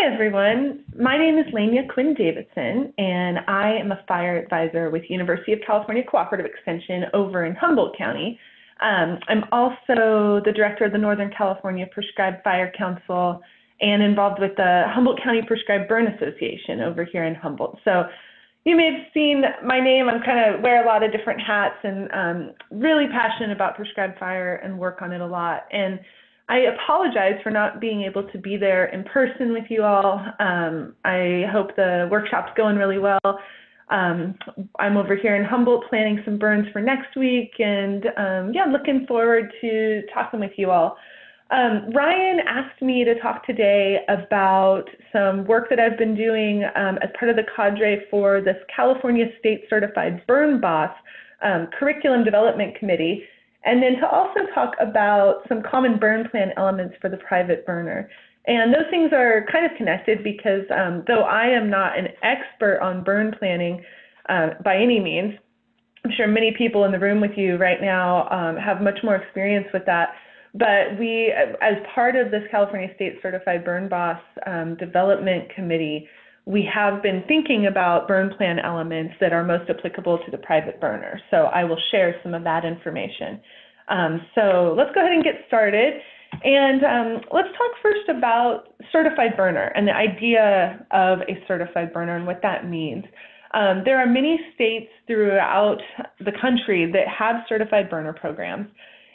Hi, everyone. My name is Lenya Quinn-Davidson, and I am a fire advisor with University of California Cooperative Extension over in Humboldt County. I'm also the director of the Northern California Prescribed Fire Council and involved with the Humboldt County Prescribed Burn Association over here in Humboldt. So you may have seen my name. I'm kind of wear a lot of different hats and really passionate about prescribed fire and work on it a lot. And I apologize for not being able to be there in person with you all. I hope the workshop's going really well. I'm over here in Humboldt planning some burns for next week, and yeah, looking forward to talking with you all. Ryan asked me to talk today about some work that I've been doing as part of the cadre for this California State Certified Burn Boss Curriculum Development Committee, and then to also talk about some common burn plan elements for the private burner. And those things are kind of connected because though I am not an expert on burn planning by any means, I'm sure many people in the room with you right now have much more experience with that. But we, as part of this California State Certified Burn Boss Development Committee, we have been thinking about burn plan elements that are most applicable to the private burner. So I will share some of that information. So let's go ahead and get started. And let's talk first about certified burner and the idea of a certified burner and what that means. There are many states throughout the country that have certified burner programs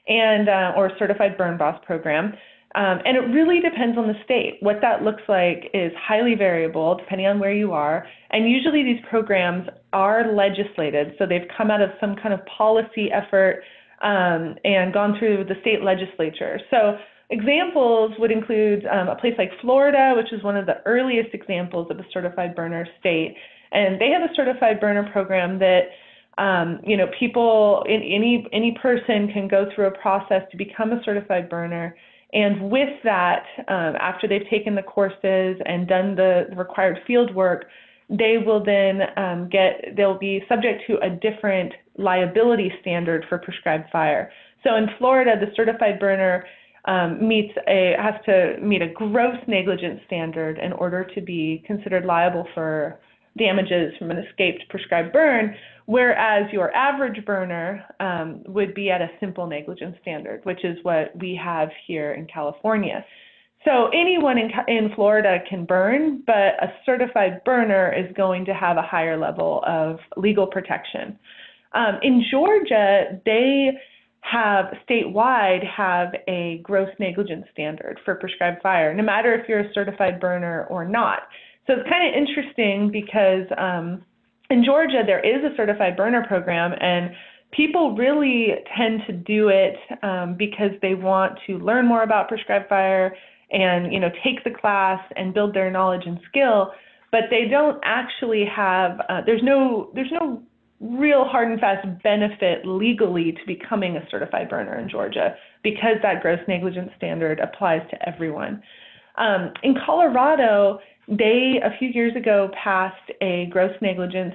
and or certified burn boss program. And it really depends on the state. What that looks like is highly variable depending on where you are. And usually these programs are legislated. So they've come out of some kind of policy effort and gone through the state legislature. So examples would include a place like Florida, which is one of the earliest examples of a certified burner state. And they have a certified burner program that you know, people, any person can go through a process to become a certified burner. And with that, after they've taken the courses and done the required field work, they will then they'll be subject to a different liability standard for prescribed fire. So in Florida, the certified burner has to meet a gross negligence standard in order to be considered liable for damages from an escaped prescribed burn, whereas your average burner would be at a simple negligence standard, which is what we have here in California. So anyone in Florida can burn, but a certified burner is going to have a higher level of legal protection. In Georgia, they statewide have a gross negligence standard for prescribed fire, no matter if you're a certified burner or not. So it's kind of interesting because in Georgia, there is a certified burner program, and people really tend to do it because they want to learn more about prescribed fire and, you know, take the class and build their knowledge and skill, but they don't actually have, there's no real hard and fast benefit legally to becoming a certified burner in Georgia because that gross negligence standard applies to everyone. In Colorado, they, a few years ago, passed a gross negligence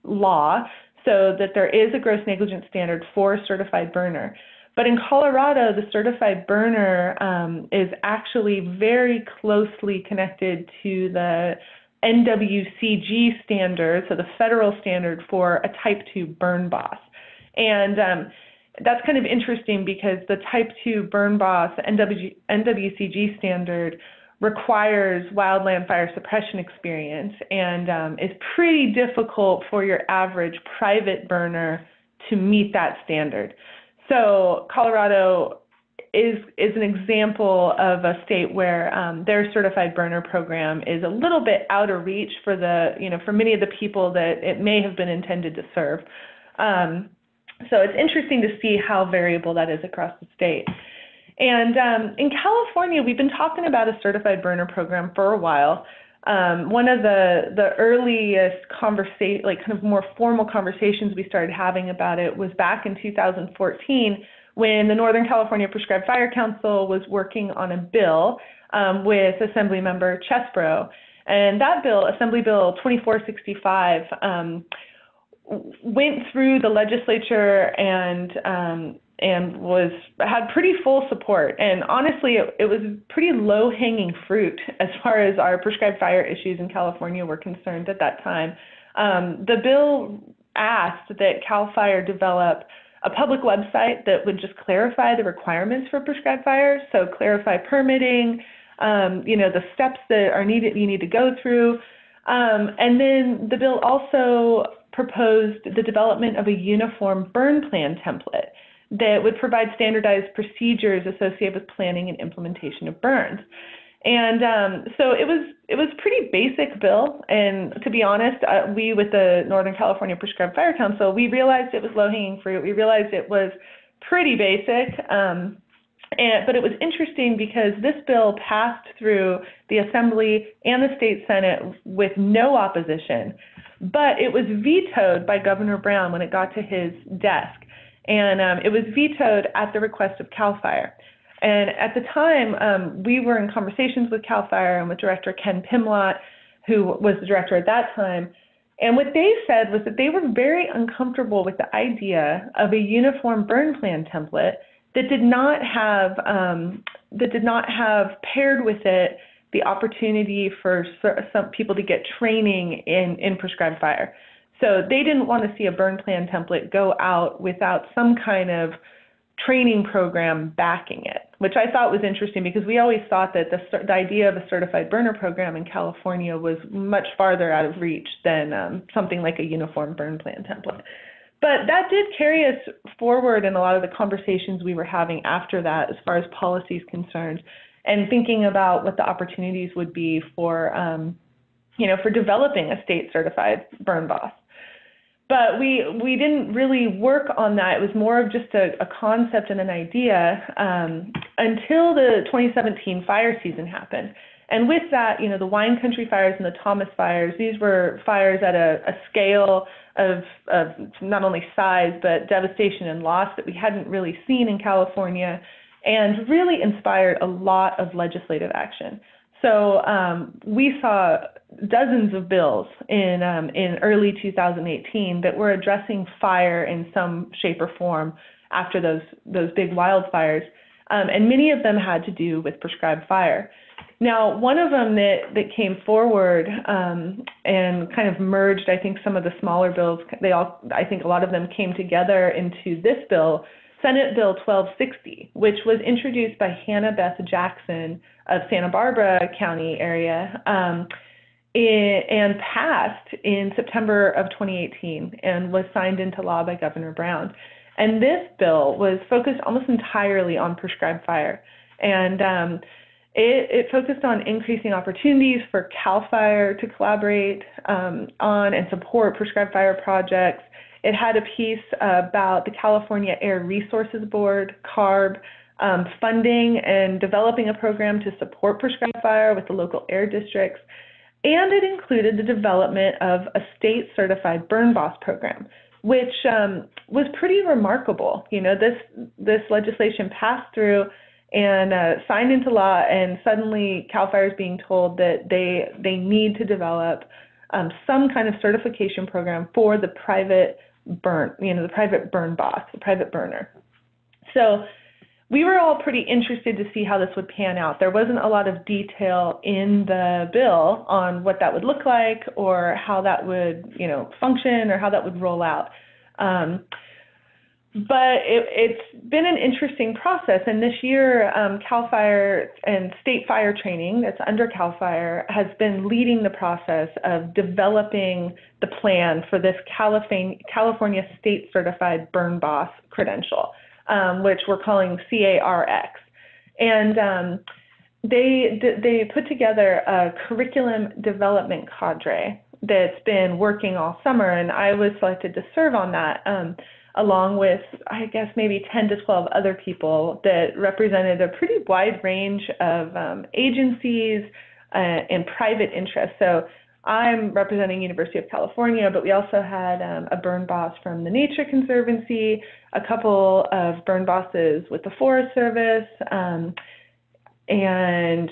law so that there is a gross negligence standard for a certified burner. But in Colorado, the certified burner is actually very closely connected to the NWCG standard, so the federal standard for a Type 2 burn boss. And that's kind of interesting because the Type 2 burn boss, NWCG standard, requires wildland fire suppression experience and is pretty difficult for your average private burner to meet that standard. So Colorado is an example of a state where their certified burner program is a little bit out of reach for for many of the people that it may have been intended to serve. So it's interesting to see how variable that is across the state. And in California, we've been talking about a certified burner program for a while. One of the earliest kind of more formal conversations we started having about it was back in 2014 when the Northern California Prescribed Fire Council was working on a bill with Assemblymember Chesbro. And that bill, Assembly Bill 2465, went through the legislature and and had pretty full support. And honestly, it was pretty low-hanging fruit as far as our prescribed fire issues in California were concerned at that time. The bill asked that CAL FIRE develop a public website that would just clarify the requirements for prescribed fire, so clarify permitting, the steps that are needed, you need to go through. And then the bill also proposed the development of a uniform burn plan template that would provide standardized procedures associated with planning and implementation of burns. And so it was pretty basic bill. And to be honest, we with the Northern California Prescribed Fire Council, we realized it was low-hanging fruit. We realized it was pretty basic. But it was interesting because this bill passed through the Assembly and the State Senate with no opposition, but it was vetoed by Governor Brown when it got to his desk. And it was vetoed at the request of CAL FIRE. And at the time, we were in conversations with CAL FIRE and with Director Ken Pimlott, who was the director at that time. And what they said was that they were very uncomfortable with the idea of a uniform burn plan template that did not have paired with it the opportunity for some people to get training in prescribed fire. So they didn't want to see a burn plan template go out without some kind of training program backing it, which I thought was interesting because we always thought that the idea of a certified burner program in California was much farther out of reach than something like a uniform burn plan template. But that did carry us forward in a lot of the conversations we were having after that as far as policy is concerned, and thinking about what the opportunities would be for, for developing a state-certified burn boss. But we didn't really work on that. It was more of just a concept and an idea until the 2017 fire season happened. And with that, the wine country fires and the Thomas fires, these were fires at a scale of not only size, but devastation and loss that we hadn't really seen in California, and really inspired a lot of legislative action. So we saw dozens of bills in early 2018 that were addressing fire in some shape or form after those big wildfires, and many of them had to do with prescribed fire. Now, one of them that came forward and kind of merged, I think, some of the smaller bills, I think a lot of them came together into this bill, Senate Bill 1260, which was introduced by Hannah Beth Jackson of Santa Barbara County area and passed in September of 2018 and was signed into law by Governor Brown. And this bill was focused almost entirely on prescribed fire. And it focused on increasing opportunities for CAL FIRE to collaborate on and support prescribed fire projects. It had a piece about the California Air Resources Board, CARB, funding and developing a program to support prescribed fire with the local air districts. And it included the development of a state-certified burn boss program, which was pretty remarkable. This legislation passed through and signed into law, and suddenly CAL FIRE is being told that they need to develop some kind of certification program for the private the private burn boss, the private burner. So we were all pretty interested to see how this would pan out. There wasn't a lot of detail in the bill on what that would look like or how that would, function or how that would roll out. But it's been an interesting process, and this year CAL FIRE and state fire training that's under CAL FIRE has been leading the process of developing the plan for this California State Certified Burn Boss credential, which we're calling CARX. And they put together a curriculum development cadre that's been working all summer, and I was selected to serve on that. Along with, I guess, maybe 10 to 12 other people that represented a pretty wide range of agencies and private interests. So I'm representing University of California, but we also had a burn boss from the Nature Conservancy, a couple of burn bosses with the Forest Service, and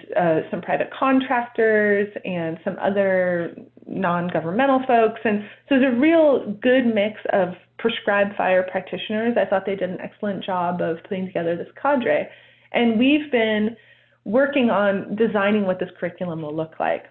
some private contractors and some other non-governmental folks. And so there's a real good mix of prescribed fire practitioners. I thought they did an excellent job of putting together this cadre. And we've been working on designing what this curriculum will look like.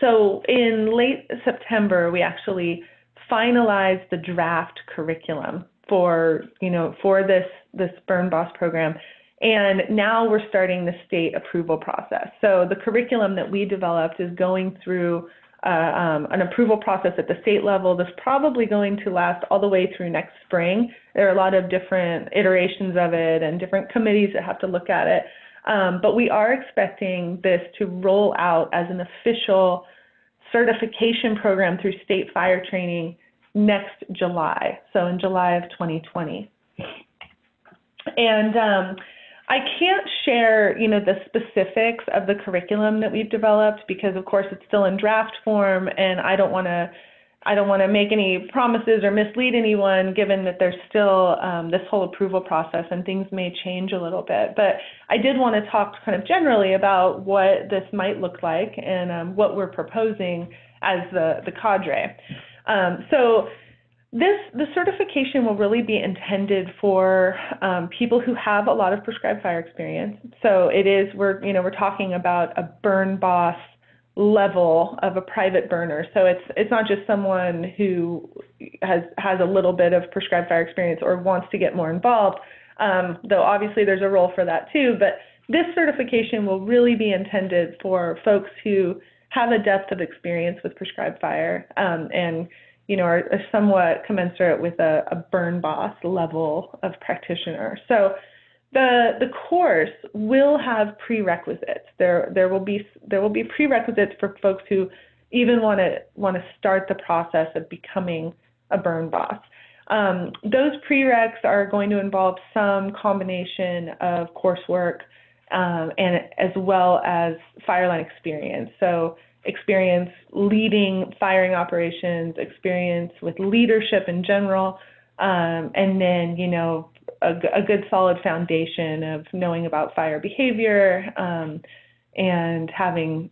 So in late September, we actually finalized the draft curriculum for this Burn Boss program. And now we're starting the state approval process. So the curriculum that we developed is going through an approval process at the state level. That's probably going to last all the way through next spring. There are a lot of different iterations of it and different committees that have to look at it. But we are expecting this to roll out as an official certification program through state fire training next July, so in July of 2020. And I can't share, the specifics of the curriculum that we've developed because, of course, it's still in draft form, and I don't want to make any promises or mislead anyone, given that there's still this whole approval process and things may change a little bit. But I did want to talk kind of generally about what this might look like and what we're proposing as the cadre. So the certification will really be intended for people who have a lot of prescribed fire experience. So we're talking about a burn boss level of a private burner. So it's not just someone who has a little bit of prescribed fire experience or wants to get more involved, though obviously there's a role for that too. But this certification will really be intended for folks who have a depth of experience with prescribed fire and are somewhat commensurate with a burn boss level of practitioner. So the course will have prerequisites. There will be prerequisites for folks who even want to start the process of becoming a burn boss. Those prereqs are going to involve some combination of coursework and as well as fireline experience. So experience leading firing operations, experience with leadership in general, and then, a good solid foundation of knowing about fire behavior and having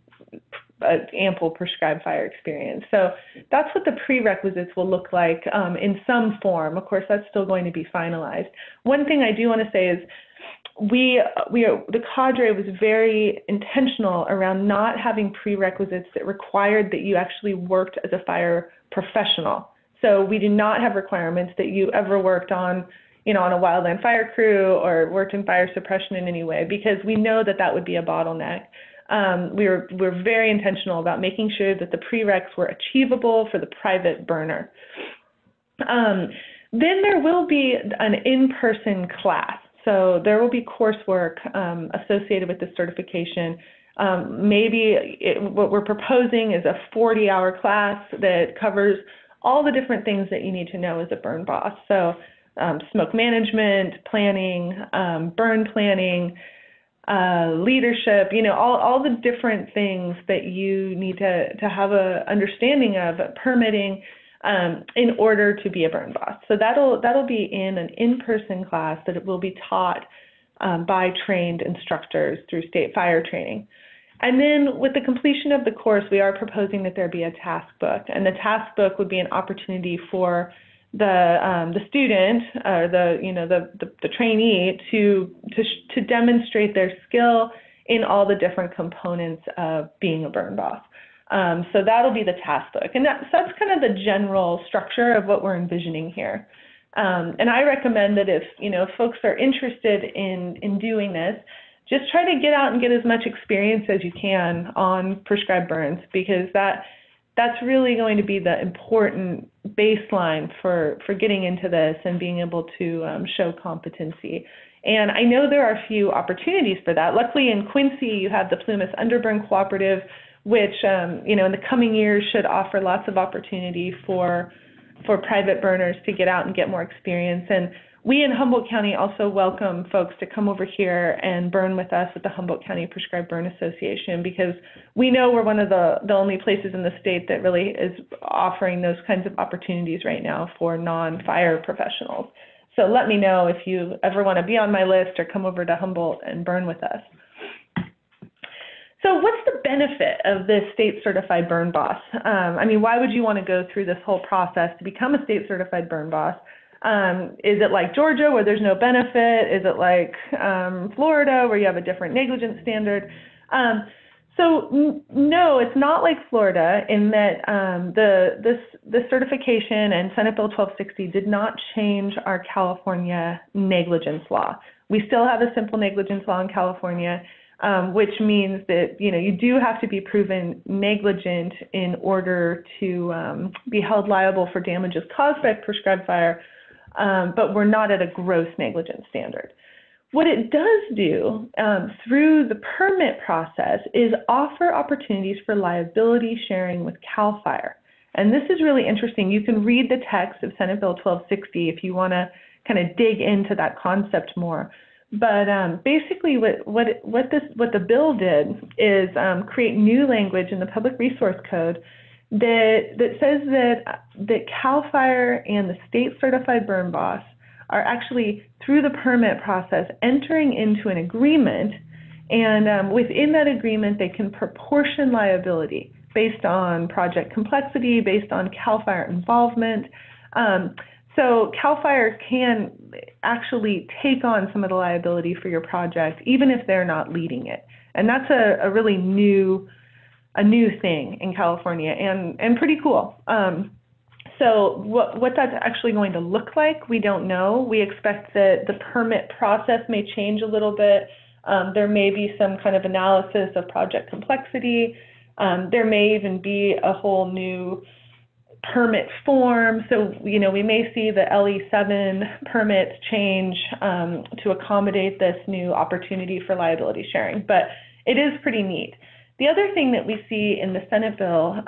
ample prescribed fire experience. So that's what the prerequisites will look like in some form. Of course, that's still going to be finalized. One thing I do want to say is the cadre was very intentional around not having prerequisites that required that you actually worked as a fire professional. So we do not have requirements that you ever worked on a wildland fire crew or worked in fire suppression in any way, because we know that would be a bottleneck. We're very intentional about making sure that the prereqs were achievable for the private burner. Then there will be an in-person class. So there will be coursework associated with the certification. What we're proposing is a 40-hour class that covers all the different things that you need to know as a burn boss. So smoke management, planning, burn planning, leadership, all the different things that you need to have a understanding of, permitting, in order to be a burn boss. So that'll be in an in-person class that it will be taught by trained instructors through state fire training. And then with the completion of the course, we are proposing that there be a task book, and the task book would be an opportunity for the student or the trainee to demonstrate their skill in all the different components of being a burn boss. So that'll be the task book, and that's kind of the general structure of what we're envisioning here. And I recommend that if folks are interested in doing this, just try to get out and get as much experience as you can on prescribed burns, because that's really going to be the important baseline for getting into this and being able to show competency. And I know there are a few opportunities for that. Luckily in Quincy, you have the Plumas Underburn Cooperative, which in the coming years should offer lots of opportunity for private burners to get out and get more experience. And we in Humboldt County also welcome folks to come over here and burn with us at the Humboldt County Prescribed Burn Association, because we know we're one of the only places in the state that really is offering those kinds of opportunities right now for non-fire professionals. So let me know if you ever want to be on my list or come over to Humboldt and burn with us. So what's the benefit of this state certified burn boss? I mean, why would you want to go through this whole process to become a state certified burn boss? Is it like Georgia where there's no benefit? Is it like Florida where you have a different negligence standard? No, it's not like Florida in that this certification and Senate Bill 1260 did not change our California negligence law. We still have a simple negligence law in California, which means that you do have to be proven negligent in order to be held liable for damages caused by prescribed fire, but we're not at a gross negligence standard. What it does do through the permit process is offer opportunities for liability sharing with CAL FIRE. And this is really interesting. You can read the text of Senate Bill 1260 if you want to kind of dig into that concept more. But basically what the bill did is create new language in the Public Resource Code that says that CAL FIRE and the state certified burn boss are actually, through the permit process, entering into an agreement, and within that agreement, they can proportion liability based on project complexity, based on CAL FIRE involvement. So CAL FIRE can actually take on some of the liability for your project, even if they're not leading it. And that's a really new thing in California, and pretty cool. So what that's actually going to look like, we don't know. We expect that the permit process may change a little bit. There may be some kind of analysis of project complexity. There may even be a whole new permit form. So, we may see the LE7 permits change to accommodate this new opportunity for liability sharing. But it is pretty neat. The other thing that we see in the Senate bill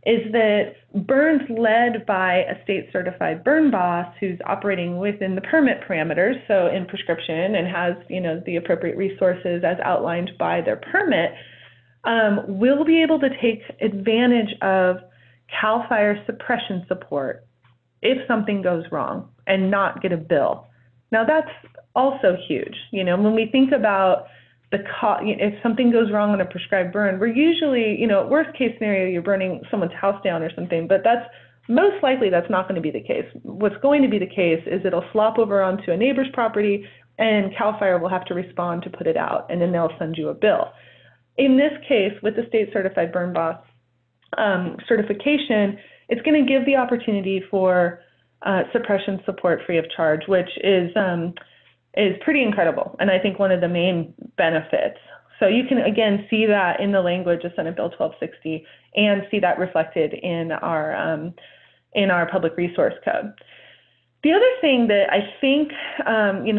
is that burns led by a state certified burn boss who's operating within the permit parameters, so in prescription and has the appropriate resources as outlined by their permit, will be able to take advantage of CAL FIRE suppression support if something goes wrong and not get a bill. Now that's also huge. When we think about if something goes wrong on a prescribed burn, we're usually, worst case scenario, you're burning someone's house down or something, but that's most likely that's not going to be the case. What's going to be the case is it'll slop over onto a neighbor's property and CAL FIRE will have to respond to put it out, and then they'll send you a bill. In this case, with the state certified burn boss certification, it's going to give the opportunity for suppression support free of charge, which is pretty incredible, and I think one of the main benefits. So you can, again, see that in the language of Senate Bill 1260 and see that reflected in our Public Resource Code. The other thing that I think,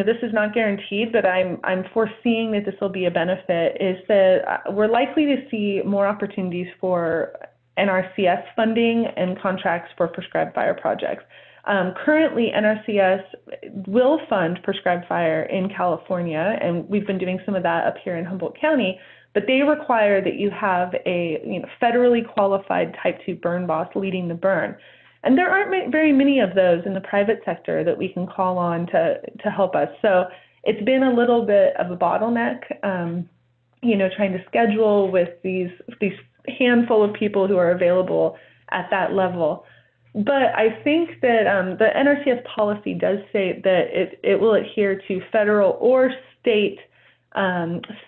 this is not guaranteed, but I'm foreseeing that this will be a benefit, is that we're likely to see more opportunities for NRCS funding and contracts for prescribed fire projects. Currently, NRCS will fund prescribed fire in California, and we've been doing some of that up here in Humboldt County, but they require that you have a federally qualified Type 2 burn boss leading the burn. And there aren't very many of those in the private sector that we can call on to help us. So it's been a little bit of a bottleneck, trying to schedule with these handful of people who are available at that level. But I think that the NRCS policy does say that it will adhere to federal or state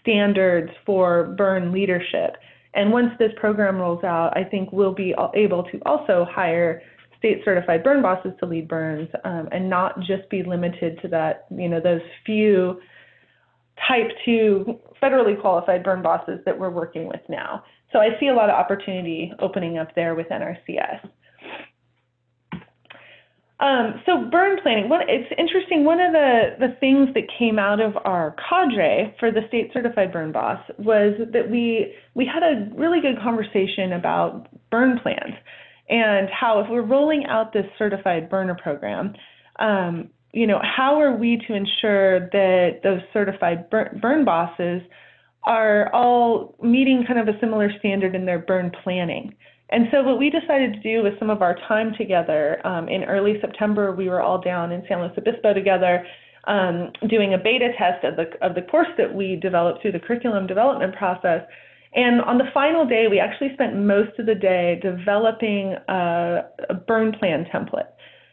standards for burn leadership. And once this program rolls out, I think we'll be able to also hire state certified burn bosses to lead burns and not just be limited to that, those few Type 2 federally qualified burn bosses that we're working with now. So I see a lot of opportunity opening up there with NRCS. So burn planning, it's interesting, one of the things that came out of our cadre for the state certified burn boss was that we had a really good conversation about burn plans and how, if we're rolling out this certified burner program, how are we to ensure that those certified burn bosses are all meeting kind of a similar standard in their burn planning? And so what we decided to do with some of our time together, in early September, we were all down in San Luis Obispo together doing a beta test of the course that we developed through the curriculum development process. And on the final day, we actually spent most of the day developing a burn plan template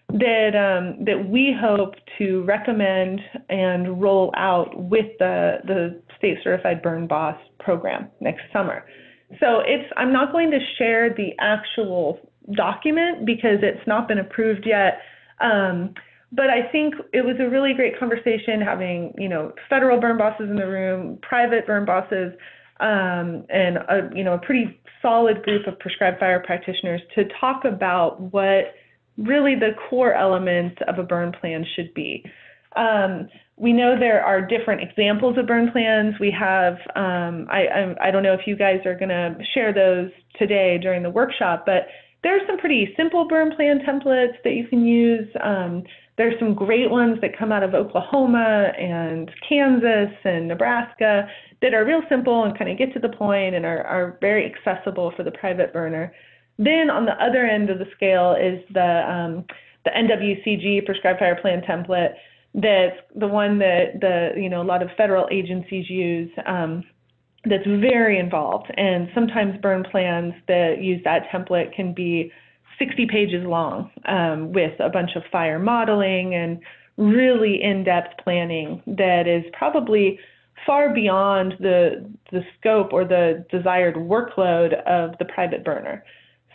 that we hope to recommend and roll out with the State Certified Burn Boss program next summer. So I'm not going to share the actual document because it's not been approved yet. But I think it was a really great conversation having, federal burn bosses in the room, private burn bosses, and a pretty solid group of prescribed fire practitioners to talk about what really the core elements of a burn plan should be. We know there are different examples of burn plans. We have, I don't know if you guys are going to share those today during the workshop, but there are some pretty simple burn plan templates that you can use. There's some great ones that come out of Oklahoma and Kansas and Nebraska that are real simple and kind of get to the point and are very accessible for the private burner. Then on the other end of the scale is the NWCG prescribed fire plan template. That's the one that a lot of federal agencies use. That's very involved, and sometimes burn plans that use that template can be 60 pages long with a bunch of fire modeling and really in-depth planning that is probably far beyond the scope or the desired workload of the private burner.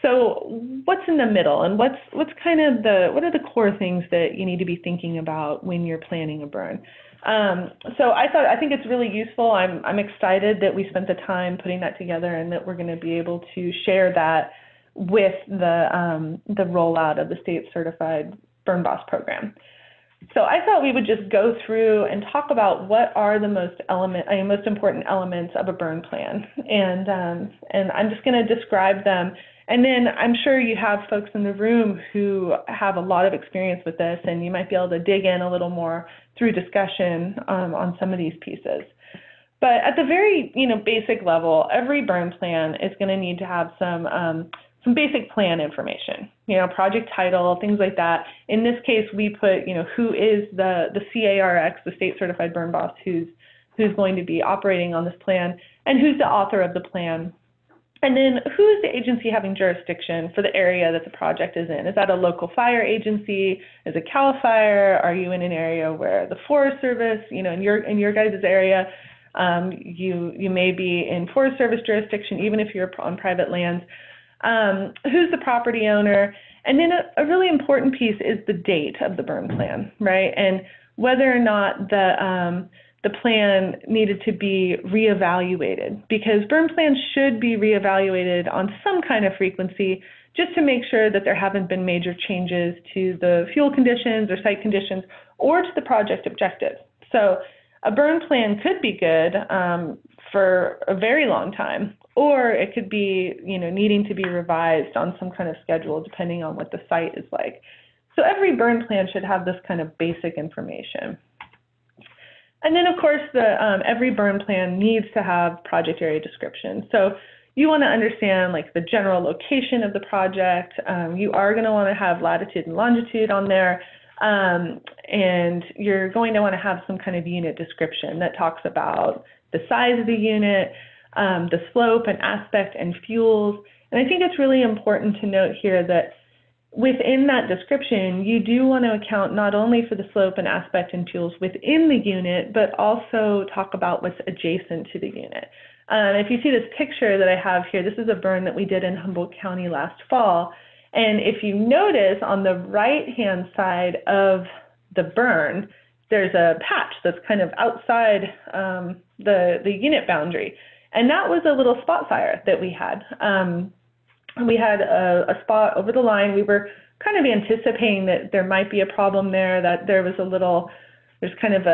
So what's in the middle, and what are the core things that you need to be thinking about when you're planning a burn? So I think it's really useful. I'm excited that we spent the time putting that together and that we're going to be able to share that with the rollout of the State Certified Burn Boss program. So I thought we would just go through and talk about what are the most important elements of a burn plan, and I'm just going to describe them. And then I'm sure you have folks in the room who have a lot of experience with this, and you might be able to dig in a little more through discussion on some of these pieces. But at the very basic level, every burn plan is going to need to have some basic plan information, project title, things like that. In this case, we put, who is the CARX, the State Certified Burn Boss, who's going to be operating on this plan, and who's the author of the plan. And then who is the agency having jurisdiction for the area that the project is in? Is that a local fire agency? Is it CAL FIRE? Are you in an area where the Forest Service, in your guys' area, you may be in Forest Service jurisdiction, even if you're on private lands. Who's the property owner? And then a really important piece is the date of the burn plan, right? And whether or not the plan needed to be reevaluated, because burn plans should be reevaluated on some kind of frequency just to make sure that there haven't been major changes to the fuel conditions or site conditions or to the project objectives. So a burn plan could be good for a very long time, or it could be needing to be revised on some kind of schedule depending on what the site is like. So every burn plan should have this kind of basic information. And then, of course, every burn plan needs to have project area description. So you want to understand the general location of the project. You are going to want to have latitude and longitude on there. And you're going to want to have some kind of unit description that talks about the size of the unit, the slope and aspect and fuels. And I think it's really important to note here that within that description, you do want to account not only for the slope and aspect and fuels within the unit, but also talk about what's adjacent to the unit. If you see this picture that I have here, this is a burn that we did in Humboldt County last fall. And if you notice on the right-hand side of the burn, there's a patch that's kind of outside the unit boundary. And that was a little spot fire that we had. We had a spot over the line. We were kind of anticipating that there might be a problem there, that there was there's kind of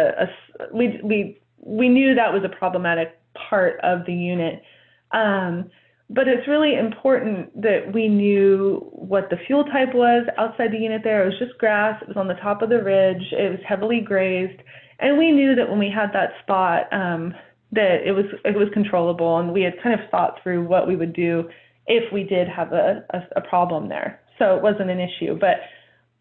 we knew that was a problematic part of the unit. But it's really important that we knew what the fuel type was outside the unit there. It was just grass. It was on the top of the ridge. It was heavily grazed. And we knew that when we had that spot, that it was controllable, and we had kind of thought through what we would do if we did have a problem there. So it wasn't an issue. But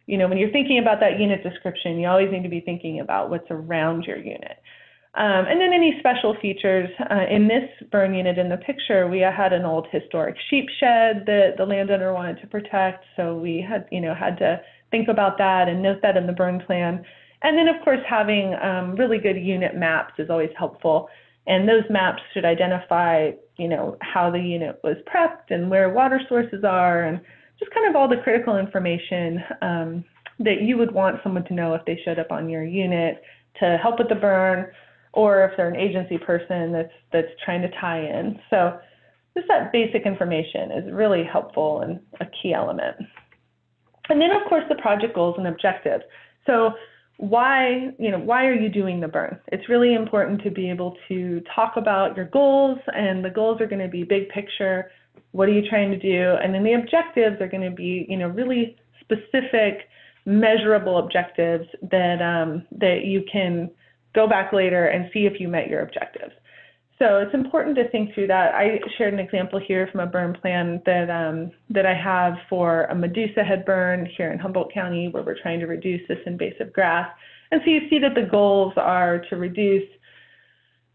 when you're thinking about that unit description, you always need to be thinking about what's around your unit. And then any special features. In this burn unit in the picture, we had an old historic sheep shed that the landowner wanted to protect, so we had, had to think about that and note that in the burn plan. And then, of course, having really good unit maps is always helpful. And those maps should identify, how the unit was prepped and where water sources are, and just kind of all the critical information that you would want someone to know if they showed up on your unit to help with the burn, or if they're an agency person that's trying to tie in. So just that basic information is really helpful and a key element. And then, of course, the project goals and objectives. So why are you doing the burn? It's really important to be able to talk about your goals, and the goals are going to be big picture. What are you trying to do? And then the objectives are going to be, really specific, measurable objectives that you can go back later and see if you met your objectives. So it's important to think through that. I shared an example here from a burn plan that I have for a Medusa head burn here in Humboldt County, where we're trying to reduce this invasive grass. And so you see that the goals are to reduce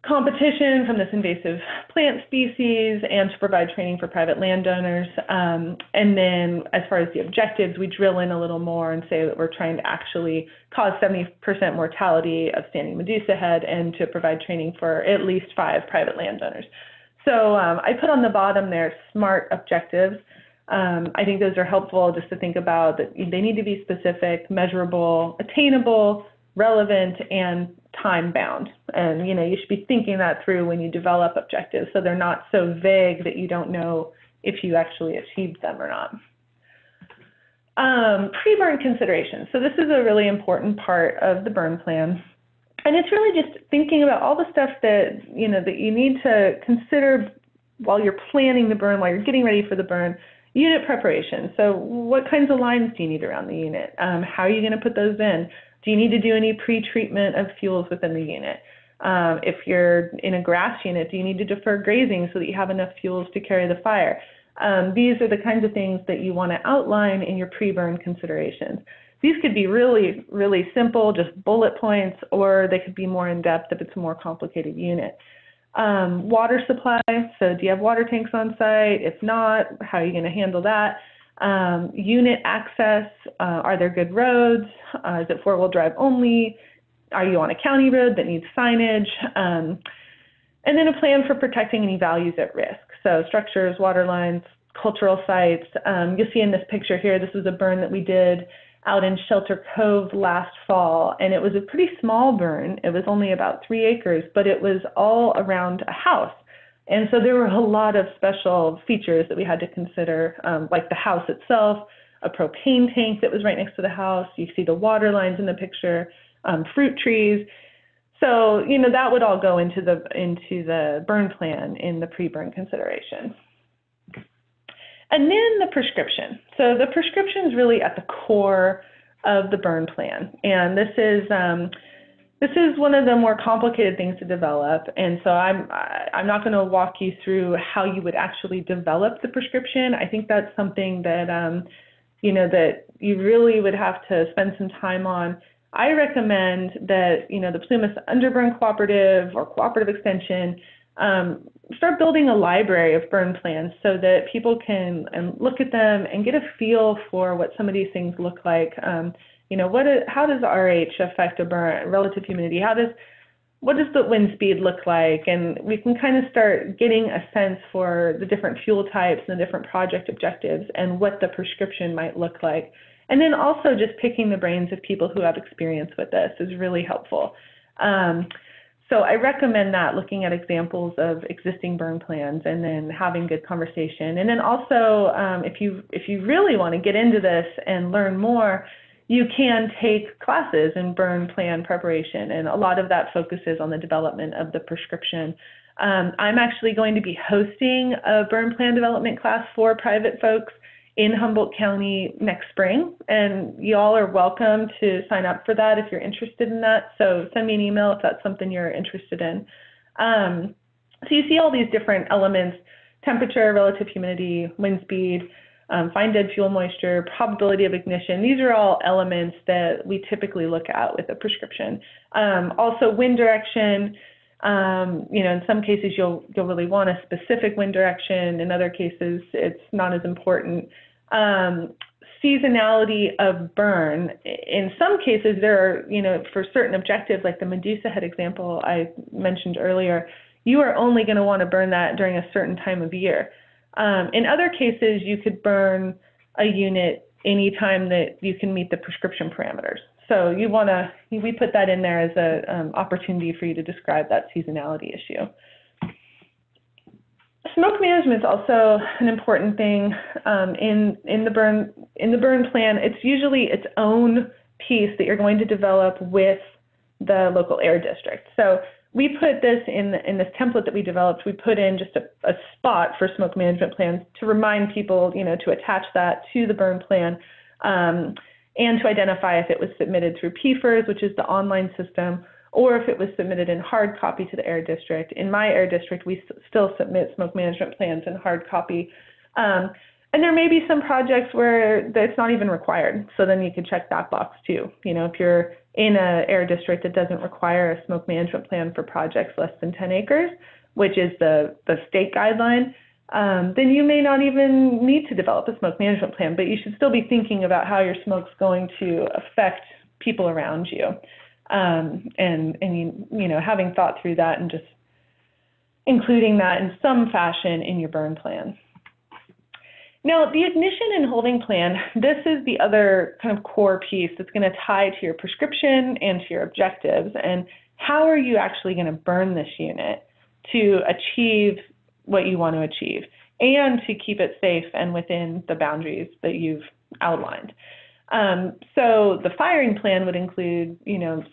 competition from this invasive plant species and to provide training for private landowners. And then as far as the objectives, we drill in a little more and say that we're trying to actually cause 70% mortality of standing Medusa head and to provide training for at least 5 private landowners. So I put on the bottom there SMART objectives. I think those are helpful just to think about that they need to be specific, measurable, attainable, relevant, and time-bound. And, you should be thinking that through when you develop objectives so they're not so vague that you don't know if you actually achieved them or not. Pre-burn considerations. So this is a really important part of the burn plan. And it's really just thinking about all the stuff that, that you need to consider while you're planning the burn, while you're getting ready for the burn. Unit preparation. So what kinds of lines do you need around the unit? How are you going to put those in? Do you need to do any pre-treatment of fuels within the unit? If you're in a grass unit, do you need to defer grazing so that you have enough fuels to carry the fire? These are the kinds of things that you want to outline in your pre-burn considerations. These could be really, really simple, just bullet points, or they could be more in-depth if it's a more complicated unit. Water supply, so do you have water tanks on site? If not, how are you going to handle that? Unit access, are there good roads? Is it 4-wheel drive only? Are you on a county road that needs signage? And then a plan for protecting any values at risk. So structures, water lines, cultural sites. You'll see in this picture here, this was a burn that we did out in Shelter Cove last fall, and it was a pretty small burn. It was only about 3 acres, but it was all around a house. And so there were a lot of special features that we had to consider, like the house itself, a propane tank that was right next to the house. You see the water lines in the picture, fruit trees. So, that would all go into the burn plan in the pre-burn consideration. And then the prescription. So the prescription is really at the core of the burn plan. And this is one of the more complicated things to develop. And so I'm not going to walk you through how you would actually develop the prescription. I think that's something that, that you really would have to spend some time on. I recommend that, the Plumas Underburn Cooperative or Cooperative Extension start building a library of burn plans so that people can look at them and get a feel for what some of these things look like. How does RH affect a burn, relative humidity? What does the wind speed look like? And we can kind of start getting a sense for the different fuel types and the different project objectives and what the prescription might look like. And then also just picking the brains of people who have experience with this is really helpful. So I recommend that, looking at examples of existing burn plans and then having good conversation. And then also, if you really want to get into this and learn more, you can take classes in burn plan preparation, and a lot of that focuses on the development of the prescription. I'm actually going to be hosting a burn plan development class for private folks in Humboldt County next spring, and y'all are welcome to sign up for that if you're interested in that. So send me an email if that's something you're interested in. So you see all these different elements: temperature, relative humidity, wind speed. fine dead fuel moisture, probability of ignition. These are all elements that we typically look at with a prescription. Also wind direction. In some cases you'll really want a specific wind direction. In other cases, it's not as important. Seasonality of burn. In some cases, there are, for certain objectives, like the Medusa head example I mentioned earlier, you are only going to want to burn that during a certain time of year. In other cases, you could burn a unit anytime that you can meet the prescription parameters. So we put that in there as an opportunity for you to describe that seasonality issue. Smoke management is also an important thing in the burn plan. It's usually its own piece that you're going to develop with the local air district. So we put this in this template that we developed. We put in just a spot for smoke management plans to remind people, to attach that to the burn plan and to identify if it was submitted through PFERS, which is the online system, or if it was submitted in hard copy to the air district. In my air district, we still submit smoke management plans in hard copy. And there may be some projects where it's not even required. So then you can check that box too. If you're in an air district that doesn't require a smoke management plan for projects less than 10 acres, which is the state guideline, then you may not even need to develop a smoke management plan, but you should still be thinking about how your smoke's going to affect people around you. And having thought through that and just including that in some fashion in your burn plan. Now, the ignition and holding plan, this is the other kind of core piece that's going to tie to your prescription and to your objectives. And how are you actually going to burn this unit to achieve what you want to achieve and to keep it safe and within the boundaries that you've outlined? So the firing plan would include,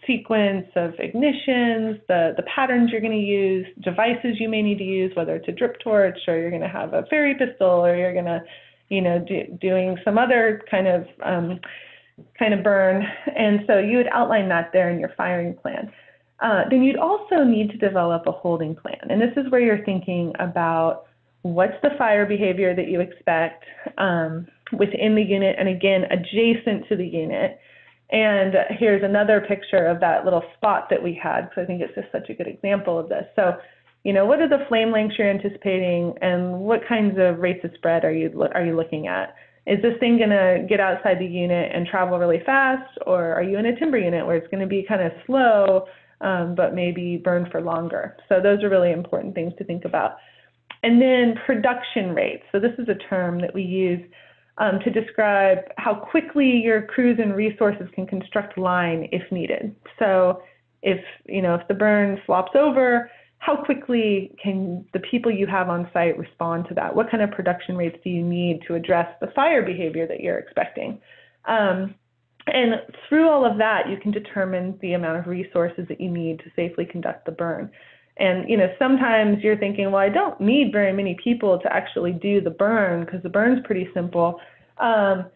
sequence of ignitions, the patterns you're going to use, devices you may need to use, whether it's a drip torch or you're going to have a ferry pistol or you're going to, doing some other kind of burn. And so you would outline that there in your firing plan. Then you'd also need to develop a holding plan. And this is where you're thinking about what's the fire behavior that you expect within the unit and, again, adjacent to the unit. And here's another picture of that little spot that we had, because I think it's just such a good example of this. So, what are the flame lengths you're anticipating and what kinds of rates of spread are you looking at? Is this thing going to get outside the unit and travel really fast, or are you in a timber unit where it's going to be kind of slow but maybe burn for longer? So those are really important things to think about. And then production rates. So this is a term that we use to describe how quickly your crews and resources can construct line if needed. So if the burn flops over, how quickly can the people you have on site respond to that? What kind of production rates do you need to address the fire behavior that you're expecting? And through all of that, you can determine the amount of resources that you need to safely conduct the burn. And, sometimes you're thinking, well, I don't need very many people to actually do the burn because the burn's pretty simple. But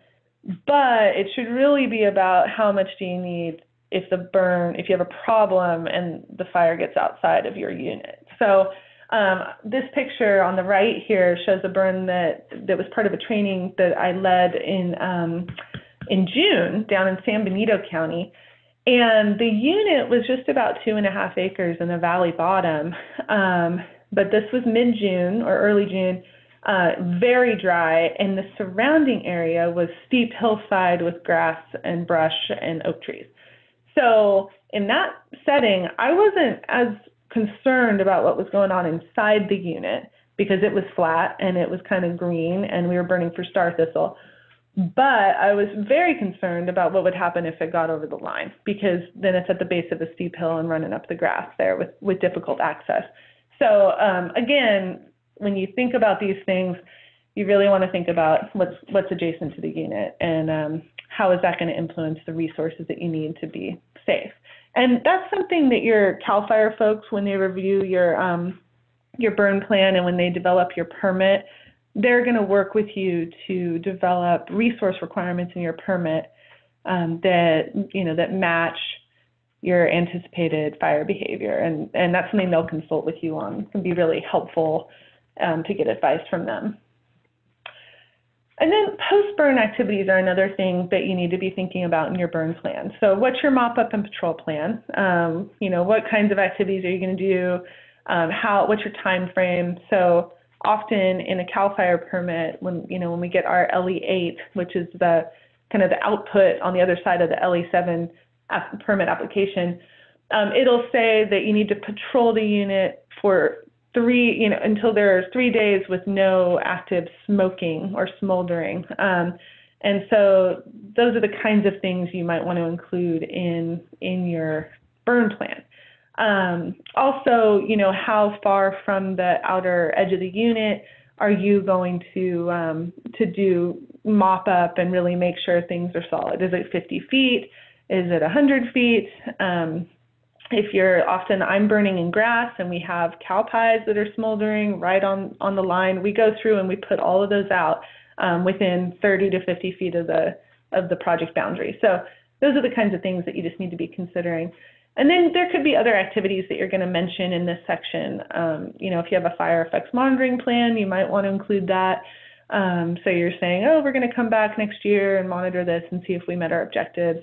it should really be about how much do you need if you have a problem and the fire gets outside of your unit. So this picture on the right here shows a burn that was part of a training that I led in June down in San Benito County. And the unit was just about 2.5 acres in the valley bottom, but this was mid-June or early June, very dry, and the surrounding area was steep hillside with grass and brush and oak trees. So in that setting, I wasn't as concerned about what was going on inside the unit because it was flat and it was kind of green and we were burning for star thistle. But I was very concerned about what would happen if it got over the line, because then it's at the base of a steep hill and running up the grass there with difficult access. So again, when you think about these things, you really want to think about what's adjacent to the unit and how is that going to influence the resources that you need to be safe. And that's something that your CAL FIRE folks, when they review your burn plan and when they develop your permit, they're going to work with you to develop resource requirements in your permit that match your anticipated fire behavior. And that's something they'll consult with you on. It can be really helpful to get advice from them. And then post-burn activities are another thing that you need to be thinking about in your burn plan. So what's your mop-up and patrol plan? What kinds of activities are you going to do? What's your time frame? So often in a CAL FIRE permit, when we get our LE8, which is the kind of the output on the other side of the LE7 permit application, it'll say that you need to patrol the unit for until there's 3 days with no active smoking or smoldering. And so those are the kinds of things you might want to include in your burn plan. Also, how far from the outer edge of the unit are you going to do mop up and really make sure things are solid? Is it 50 feet? Is it 100 feet? I'm burning in grass and we have cow pies that are smoldering right on the line, we go through and we put all of those out within 30 to 50 feet of the project boundary. So those are the kinds of things that you just need to be considering. And then there could be other activities that you're going to mention in this section. If you have a fire effects monitoring plan, you might want to include that. So you're saying, we're going to come back next year and monitor this and see if we met our objectives.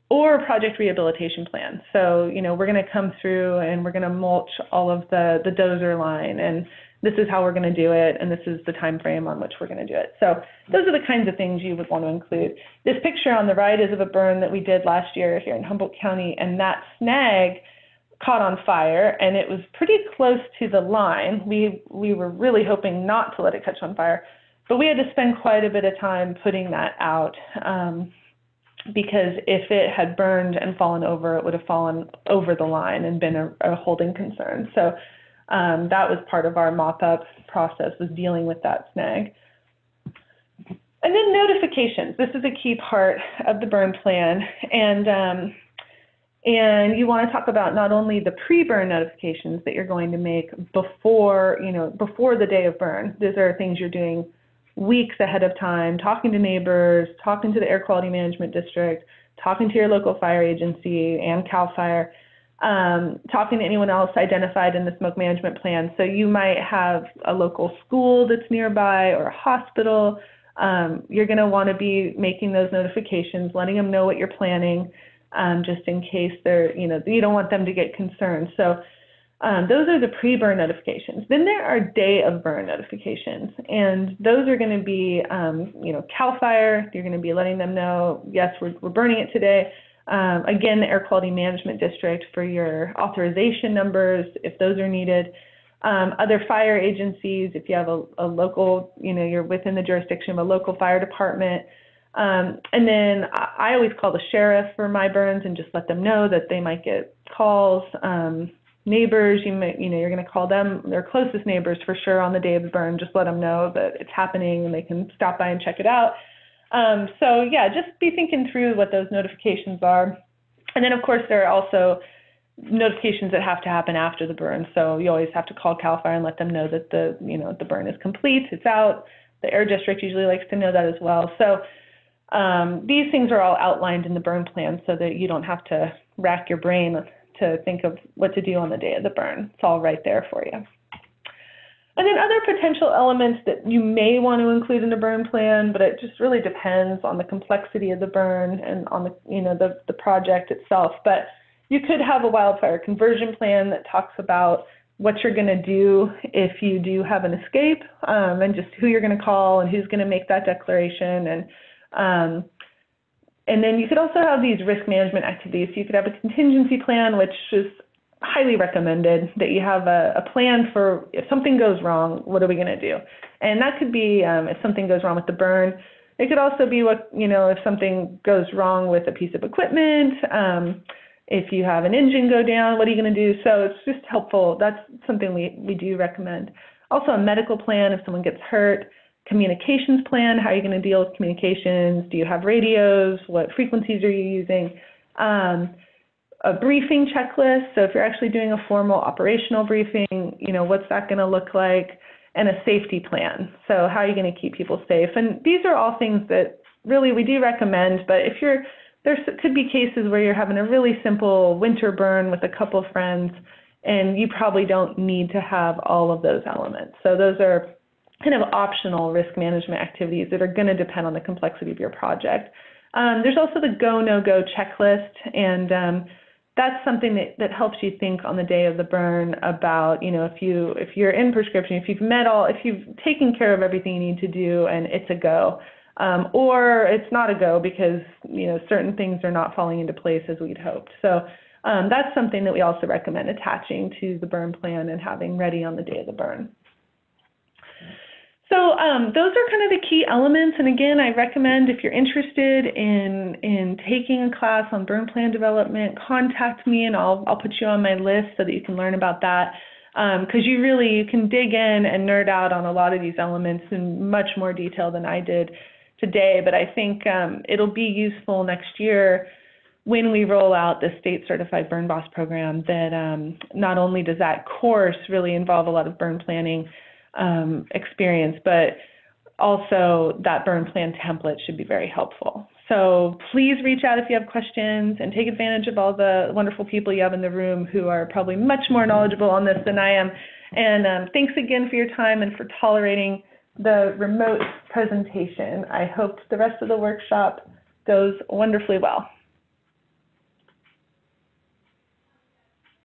Or project rehabilitation plan. So, we're going to come through and we're going to mulch all of the dozer line, and this is how we're going to do it, and this is the time frame on which we're going to do it. So those are the kinds of things you would want to include. This picture on the right is of a burn that we did last year here in Humboldt County, and that snag caught on fire, and it was pretty close to the line. We were really hoping not to let it catch on fire, but we had to spend quite a bit of time putting that out. Because if it had burned and fallen over, it would have fallen over the line and been a holding concern. So that was part of our mop-up process, was dealing with that snag. And then notifications. This is a key part of the burn plan. And you want to talk about not only the pre-burn notifications that you're going to make before the day of burn. These are things you're doing weeks ahead of time, talking to neighbors, talking to the Air Quality Management District, talking to your local fire agency and CAL FIRE, talking to anyone else identified in the smoke management plan. So you might have a local school that's nearby or a hospital. You're going to want to be making those notifications, letting them know what you're planning, just in case you don't want them to get concerned. So those are the pre-burn notifications. Then there are day of burn notifications, and those are going to be, CAL FIRE. You're going to be letting them know, yes, we're burning it today. Again, the Air Quality Management District for your authorization numbers, if those are needed. Other fire agencies, if you have a local, you're within the jurisdiction of a local fire department. And then I always call the sheriff for my burns and just let them know that they might get calls. Neighbors, you're going to call them, their closest neighbors for sure on the day of the burn. Just let them know that it's happening and they can stop by and check it out. So yeah, just be thinking through what those notifications are. And then of course there are also notifications that have to happen after the burn. So you always have to call CAL FIRE and let them know that the burn is complete, it's out. The Air District usually likes to know that as well. So these things are all outlined in the burn plan so that you don't have to rack your brain to think of what to do on the day of the burn. It's all right there for you. And then other potential elements that you may want to include in the burn plan, but it just really depends on the complexity of the burn and on the project itself. But you could have a wildfire conversion plan that talks about what you're going to do if you do have an escape, and just who you're going to call and who's going to make that declaration. And then you could also have these risk management activities. So you could have a contingency plan, which is highly recommended, that you have a plan for if something goes wrong, what are we going to do? And that could be if something goes wrong with the burn. It could also be if something goes wrong with a piece of equipment, if you have an engine go down, what are you going to do? So it's just helpful. That's something we do recommend. Also a medical plan if someone gets hurt. Communications plan, how are you going to deal with communications? Do you have radios? What frequencies are you using? A briefing checklist, so if you're actually doing a formal operational briefing, what's that going to look like? And a safety plan, so how are you going to keep people safe? And these are all things that really we do recommend, but if there could be cases where you're having a really simple winter burn with a couple of friends, and you probably don't need to have all of those elements. So those are kind of optional risk management activities that are going to depend on the complexity of your project. There's also the go, no-go checklist, and that's something that helps you think on the day of the burn about, if you're in prescription, if you've taken care of everything you need to do and it's a go, or it's not a go because, certain things are not falling into place as we'd hoped. So that's something that we also recommend attaching to the burn plan and having ready on the day of the burn. So those are kind of the key elements. And again, I recommend if you're interested in taking a class on burn plan development, contact me and I'll put you on my list so that you can learn about that. Because you can dig in and nerd out on a lot of these elements in much more detail than I did today. But I think it'll be useful next year when we roll out the state certified burn boss program, that not only does that course really involve a lot of burn planning experience, but also that burn plan template should be very helpful. So please reach out if you have questions and take advantage of all the wonderful people you have in the room who are probably much more knowledgeable on this than I am. And thanks again for your time and for tolerating the remote presentation. I hope the rest of the workshop goes wonderfully well.